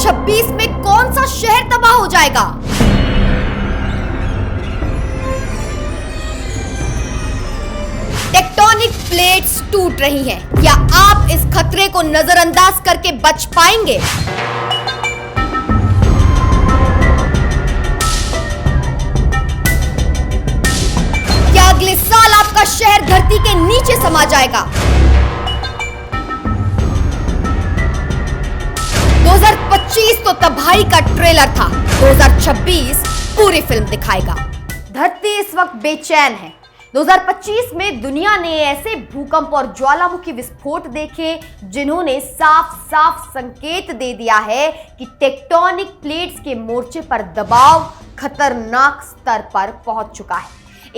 2026 में कौन सा शहर तबाह हो जाएगा? टेक्टोनिक प्लेट्स टूट रही हैं। क्या आप इस खतरे को नजरअंदाज करके बच पाएंगे? क्या अगले साल आपका शहर धरती के नीचे समा जाएगा? 2025 तो तबाही का ट्रेलर था, 2026 पूरी फिल्म दिखाएगा। धरती इस वक्त बेचैन है। 2025 में दुनिया ने ऐसे भूकंप और ज्वालामुखी विस्फोट देखे जिन्होंने साफ साफ संकेत दे दिया है कि टेक्टोनिक प्लेट्स के मोर्चे पर दबाव खतरनाक स्तर पर पहुंच चुका है।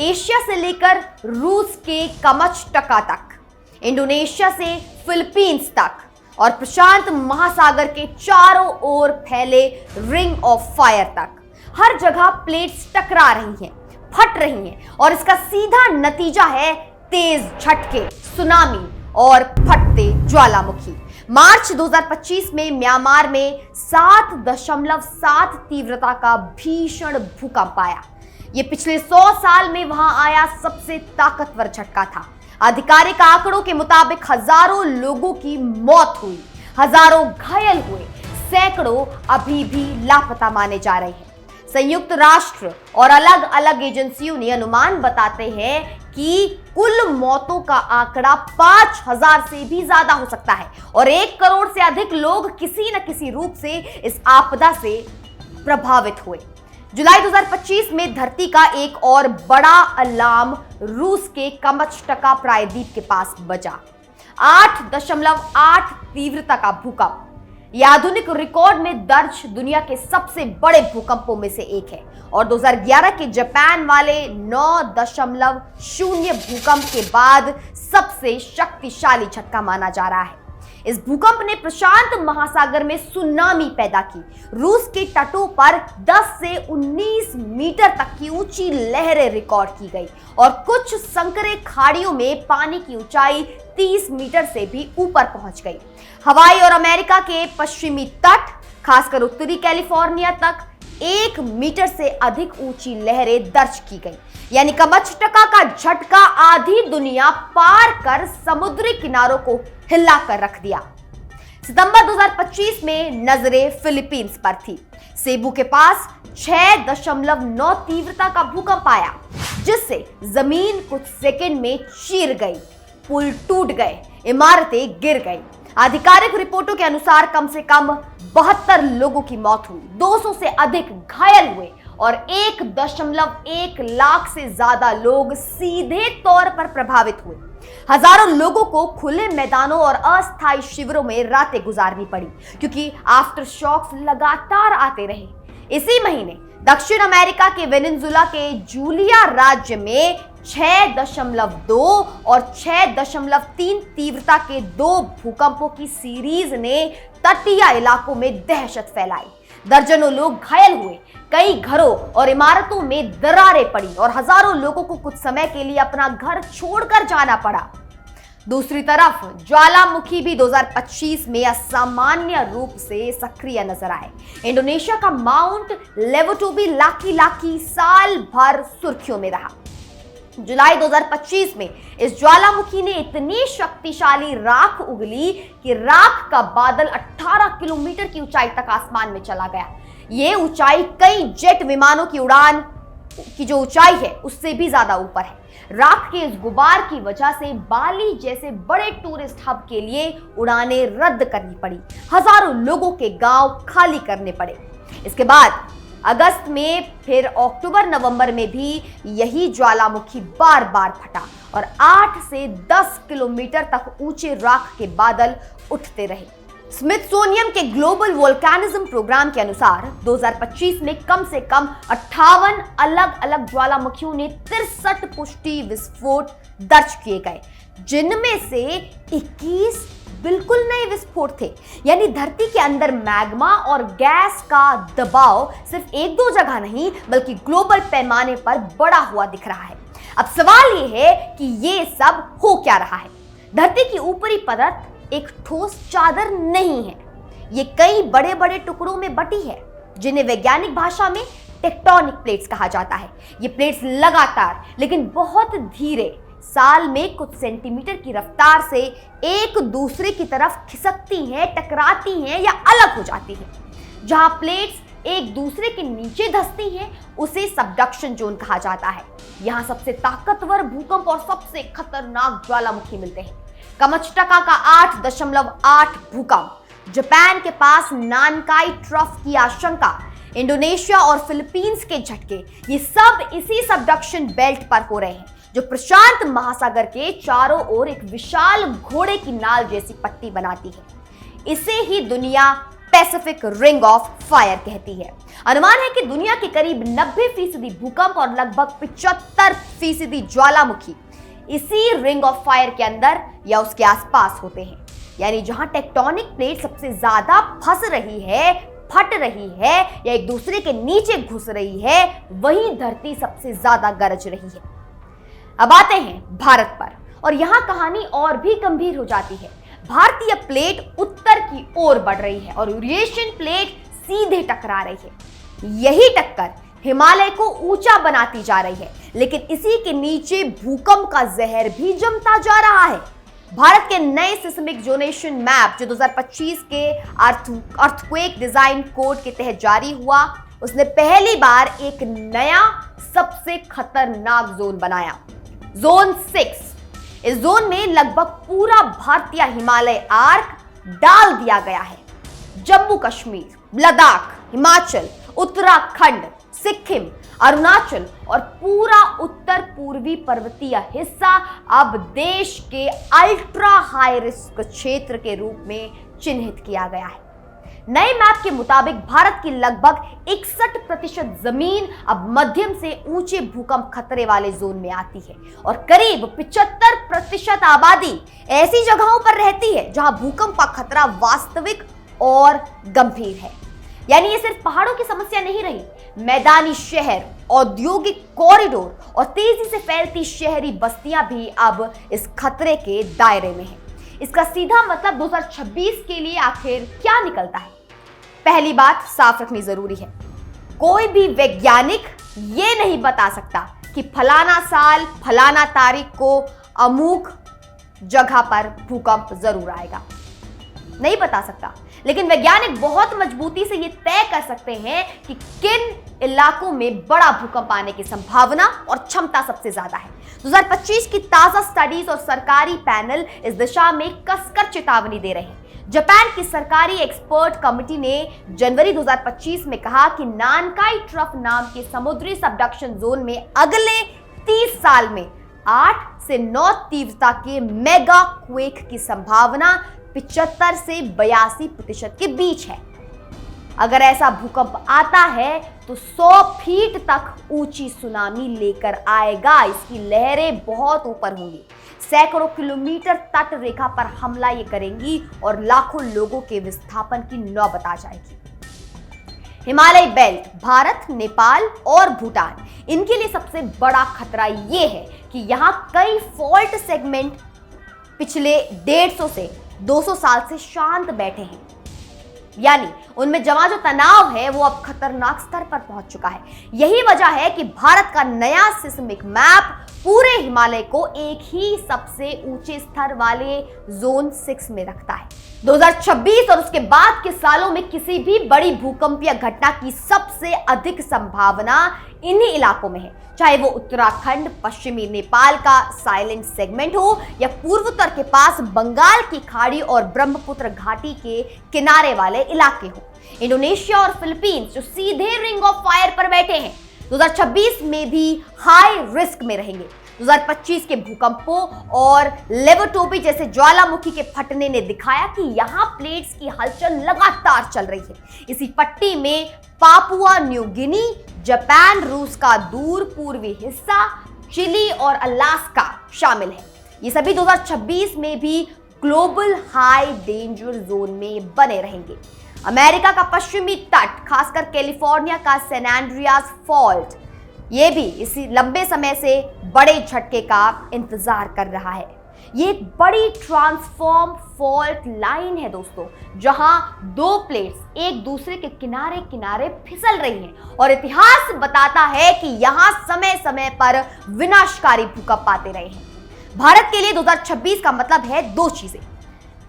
एशिया से लेकर रूस के कमचटका तक, इंडोनेशिया से फिलीपींस तक और प्रशांत महासागर के चारों ओर फैले रिंग ऑफ फायर तक, हर जगह प्लेट्स टकरा रही हैं, फट रही हैं और इसका सीधा नतीजा है तेज झटके, सुनामी और फटते ज्वालामुखी। मार्च 2025 में म्यांमार में 7.7 तीव्रता का भीषण भूकंप आया। ये पिछले 100 साल में वहां आया सबसे ताकतवर झटका था। आधिकारिक आंकड़ों के मुताबिक हजारों लोगों की मौत हुई, हजारों घायल हुए, सैकड़ों अभी भी लापता माने जा रहे हैं। संयुक्त राष्ट्र और अलग अलग एजेंसियों ने अनुमान बताते हैं कि कुल मौतों का आंकड़ा 5000 से भी ज्यादा हो सकता है और 1 करोड़ से अधिक लोग किसी न किसी रूप से इस आपदा से प्रभावित हुए। जुलाई 2025 में धरती का एक और बड़ा अलार्म रूस के कमचटका प्रायद्वीप के पास बजा। 8.8 तीव्रता का भूकंप यह आधुनिक रिकॉर्ड में दर्ज दुनिया के सबसे बड़े भूकंपों में से एक है और 2011 के जापान वाले 9.0 भूकंप के बाद सबसे शक्तिशाली झटका माना जा रहा है। इस भूकंप ने प्रशांत महासागर में सुनामी पैदा की। रूस के तटों पर 10 से 19 मीटर तक की ऊंची लहरें रिकॉर्ड की गई और कुछ संकरे खाड़ियों में पानी की ऊंचाई 30 मीटर से भी ऊपर पहुंच गई। हवाई और अमेरिका के पश्चिमी तट, खासकर उत्तरी कैलिफोर्निया तक 1 मीटर से अधिक ऊंची लहरें दर्ज की गई। यानी कमचटका का झटका आधी दुनिया पार कर समुद्री किनारों को हिला कर रख दिया। सितंबर 2025 में नजरें फिलीपींस पर थी। सेबू के पास 6.9 तीव्रता का भूकंप आया जिससे जमीन कुछ सेकंड में चीर गई, पुल टूट गए, इमारतें गिर गई। आधिकारिक रिपोर्टों के अनुसार कम से कम 72 लोगों की मौत हुई, 200 से अधिक घायल हुए और 1.1 लाख से ज्यादा लोग सीधे तौर पर प्रभावित हुए। हजारों लोगों को खुले मैदानों और अस्थायी शिविरों में रातें गुजारनी पड़ी क्योंकि आफ्टर शॉक्स लगातार आते रहे। इसी महीने दक्षिण अमेरिका के वेनेजुएला के जूलिया राज्य में 6.2 और 6.3 तीव्रता के 2 भूकंपों की सीरीज ने तटीय इलाकों में दहशत फैलाई। दर्जनों लोग घायल हुए, कई घरों और इमारतों में दरारें पड़ी और हजारों लोगों को कुछ समय के लिए अपना घर छोड़कर जाना पड़ा। दूसरी तरफ ज्वालामुखी भी 2025 में असामान्य रूप से सक्रिय नजर आए। इंडोनेशिया का माउंट लेवोटोबी लाकी साल भर सुर्खियों में रहा। जुलाई 2025 में इस ज्वालामुखी ने इतनी शक्तिशाली राख उगली कि राख का बादल 18 किलोमीटर की ऊंचाई तक आसमान में चला गया। ये ऊंचाई कई जेट विमानों की उड़ान की जो ऊंचाई है उससे भी ज्यादा ऊपर है। राख के इस गुबार की वजह से बाली जैसे बड़े टूरिस्ट हब के लिए उड़ानें रद्द करनी पड़ी, हजारों लोगों के गांव खाली करने पड़े। इसके बाद अगस्त में फिर अक्टूबर नवंबर में भी यही ज्वालामुखी बार बार फटा और 8 से 10 किलोमीटर तक ऊंचे राख के बादल उठते रहे। स्मिथसोनियन के ग्लोबल वोल्केनिज्म प्रोग्राम के अनुसार 2025 में कम से कम 58 अलग अलग ज्वालामुखियों ने 63 पुष्टि विस्फोट दर्ज किए गए, जिनमें से 21 बिल्कुल नए विस्फोट थे। यानी धरती के अंदर मैग्मा और गैस का दबाव सिर्फ 1-2 जगह नहीं बल्कि ग्लोबल पैमाने पर बढ़ा हुआ दिख रहा है। अब सवाल यह है कि ये सब हो क्या रहा है। धरती की ऊपरी परत एक ठोस चादर नहीं है, ये कई बड़े बड़े टुकड़ों में बटी है, जिन्हें वैज्ञानिक भाषा में टेक्टोनिक प्लेट्स कहा जाता है। ये प्लेट्स लगातार लेकिन बहुत धीरे साल में कुछ सेंटीमीटर की रफ्तार से एक दूसरे की तरफ खिसकती हैं, टकराती हैं या अलग हो जाती हैं। जहां प्लेट्स एक दूसरे के नीचे धंसती हैं, उसे सबडक्शन जोन कहा जाता है। यहां सबसे ताकतवर भूकंप और सबसे खतरनाक ज्वालामुखी मिलते हैं। कमचटका का 8.8 भूकंप, जापान के पास नानकाई ट्रफ की आशंका, इंडोनेशिया और फिलीपींस के झटके, ये सब इसी सबडक्शन बेल्ट पर हो रहे हैं, जो प्रशांत महासागर के चारों ओर एक विशाल घोड़े की नाल जैसी पट्टी बनाती है। इसे ही दुनिया पैसिफिक रिंग ऑफ फायर कहती है। अनुमान है कि दुनिया के करीब 90% भूकंप और लगभग 75% ज्वालामुखी इसी रिंग ऑफ फायर के अंदर या उसके आसपास होते हैं। यानी जहां टेक्टोनिक प्लेट सबसे ज्यादा फंस रही है, फट रही है या एक दूसरे के नीचे घुस रही है, वहीं धरती सबसे ज्यादा गरज रही है। अब आते हैं भारत पर, और यहां कहानी और भी गंभीर हो जाती है। भारतीय प्लेट उत्तर की ओर बढ़ रही है और यूरेशियन प्लेट सीधे टकरा रही है। यही टक्कर हिमालय को ऊंचा बनाती जा रही है, लेकिन इसी के नीचे भूकंप का जहर भी जमता जा रहा है। भारत के नए सिस्मिक जोनेशन मैप जो 2025 के अर्थक्वेक डिजाइन कोड के तहत जारी हुआ, उसने पहली बार एक नया सबसे खतरनाक जोन बनाया, जोन 6। इस जोन में लगभग पूरा भारतीय हिमालय आर्क डाल दिया गया है। जम्मू कश्मीर, लद्दाख, हिमाचल, उत्तराखंड, सिक्किम, अरुणाचल और पूरा उत्तर पूर्वी पर्वतीय हिस्सा अब देश के अल्ट्रा हाई रिस्क क्षेत्र के रूप में चिन्हित किया गया है। नए मैप के मुताबिक भारत की लगभग 61% जमीन अब मध्यम से ऊंचे भूकंप खतरे वाले जोन में आती है और करीब 75% आबादी ऐसी जगहों पर रहती है जहां भूकंप का खतरा वास्तविक और गंभीर है। यानी ये सिर्फ पहाड़ों की समस्या नहीं रही, मैदानी शहर, औद्योगिक कॉरिडोर और तेजी से फैलती शहरी बस्तियां भी अब इस खतरे के दायरे में हैं। इसका सीधा मतलब 2026 के लिए आखिर क्या निकलता है? पहली बात साफ रखनी जरूरी है, कोई भी वैज्ञानिक ये नहीं बता सकता कि फलाना साल फलाना तारीख को अमुक जगह पर भूकंप जरूर आएगा, नहीं बता सकता। लेकिन वैज्ञानिक बहुत मजबूती से ये तय कर सकते हैं कि किन इलाकों में बड़ा भूकंप आने की संभावना और क्षमता सबसे ज्यादा है। 2025 की ताजा स्टडीज और सरकारी पैनल इस दिशा में कसकर चेतावनी दे रहे हैं। जापान की सरकारी एक्सपर्ट कमेटी ने जनवरी 2025 में कहा कि नानकाई ट्रफ नाम के समुद्री सबडक्शन जोन में अगले 30 साल में 8 से 9 तीव्रता के मेगा क्वेक की संभावना 75 से 82% के बीच है। अगर ऐसा भूकंप आता है तो 100 फीट तक ऊंची सुनामी लेकर आएगा। इसकी लहरें बहुत ऊपर होंगी, सैकड़ों किलोमीटर तट रेखा पर हमला ये करेंगी और लाखों लोगों के विस्थापन की नौबत आ जाएगी। हिमालय बेल्ट, भारत, नेपाल और भूटान, इनके लिए सबसे बड़ा खतरा ये है कि यहां कई फॉल्ट सेगमेंट पिछले 150 से 200 साल से शांत बैठे हैं। यानी उनमें जमा जो तनाव है वो अब खतरनाक स्तर पर पहुंच चुका है। यही वजह है कि भारत का नया सिस्मिक मैप पूरे हिमालय को एक ही सबसे ऊंचे स्तर वाले जोन 6 में रखता है। 2026 और उसके बाद के सालों में किसी भी बड़ी भूकंपीय घटना की सबसे अधिक संभावना इन्हीं इलाकों में है, चाहे वो उत्तराखंड, पश्चिमी नेपाल का साइलेंट सेगमेंट हो या पूर्वोत्तर के पास बंगाल की खाड़ी और ब्रह्मपुत्र घाटी के किनारे वाले इलाके हो। इंडोनेशिया और फिलीपींस जो सीधे रिंग ऑफ फायर पर बैठे हैं 2026 में भी हाई रिस्क में रहेंगे। 2025 के भूकंपों और लेवटोपी जैसे ज्वालामुखी के फटने ने दिखाया कि यहां प्लेट्स की हलचल लगातार चल रही है। इसी पट्टी में पापुआ न्यू गिनी, जापान, रूस का दूर पूर्वी हिस्सा, चिली और अलास्का शामिल है। ये सभी 2026 में भी ग्लोबल हाई डेंजर जोन में बने रहेंगे। अमेरिका का पश्चिमी तट, खासकर कैलिफोर्निया का सैन एंड्रियास फॉल्ट, ये भी इसी लंबे समय से बड़े झटके का इंतजार कर रहा है। ये एक बड़ी ट्रांसफॉर्म फॉल्ट लाइन है दोस्तों, जहां दो प्लेट्स एक दूसरे के किनारे किनारे फिसल रही हैं और इतिहास बताता है कि यहां समय समय पर विनाशकारी भूकंप आते रहे हैं। भारत के लिए 2026 का मतलब है दो चीजें: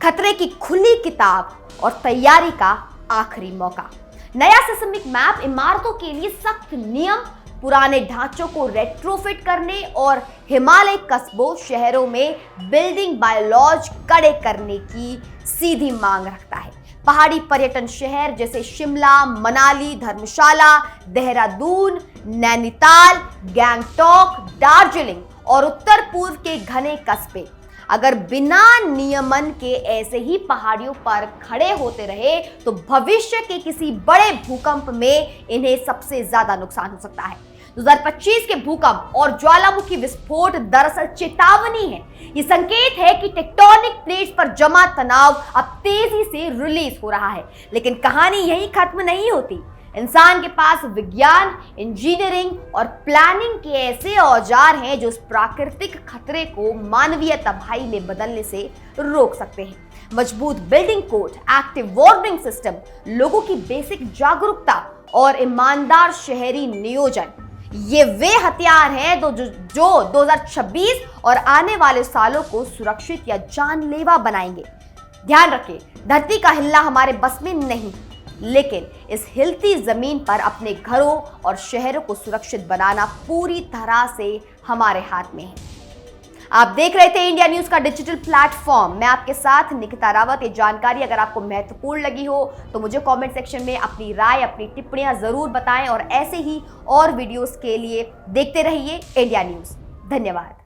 खतरे की खुली किताब और तैयारी का आखिरी मौका। नया सिस्मिक मैप इमारतों के लिए सख्त नियम, पुराने ढांचों को रेट्रोफिट करने और हिमालय कस्बों शहरों में बिल्डिंग बायोलॉज कड़े करने की सीधी मांग रखता है। पहाड़ी पर्यटन शहर जैसे शिमला, मनाली, धर्मशाला, देहरादून, नैनीताल, गैंगटॉक, दार्जिलिंग और उत्तर पूर्व के घने कस्बे अगर बिना नियमन के ऐसे ही पहाड़ियों पर खड़े होते रहे तो भविष्य के किसी बड़े भूकंप में इन्हें सबसे ज्यादा नुकसान हो सकता है। 2025 के भूकंप और ज्वालामुखी विस्फोट दरअसल चेतावनी है। ये संकेत है कि टेक्टोनिक प्लेट्स पर जमा तनाव अब तेजी से रिलीज हो रहा है। लेकिन कहानी यहीं खत्म नहीं होती। इंसान के पास विज्ञान, इंजीनियरिंग और प्लानिंग के ऐसे औजार हैं जो इस प्राकृतिक खतरे को मानवीय तबाही में बदलने से रोक सकते हैं। मजबूत building code, active warning system, लोगों की बेसिक जागरूकता और ईमानदार शहरी नियोजन, ये वे हथियार हैं जो 2026 और आने वाले सालों को सुरक्षित या जानलेवा बनाएंगे। ध्यान रखें, धरती का हिलना हमारे बस में नहीं, लेकिन इस हिलती जमीन पर अपने घरों और शहरों को सुरक्षित बनाना पूरी तरह से हमारे हाथ में है। आप देख रहे थे इंडिया न्यूज का डिजिटल प्लेटफॉर्म। मैं आपके साथ निकिता रावत। ये जानकारी अगर आपको महत्वपूर्ण लगी हो तो मुझे कमेंट सेक्शन में अपनी राय, अपनी टिप्पणियां जरूर बताएं और ऐसे ही और वीडियोस के लिए देखते रहिए इंडिया न्यूज। धन्यवाद।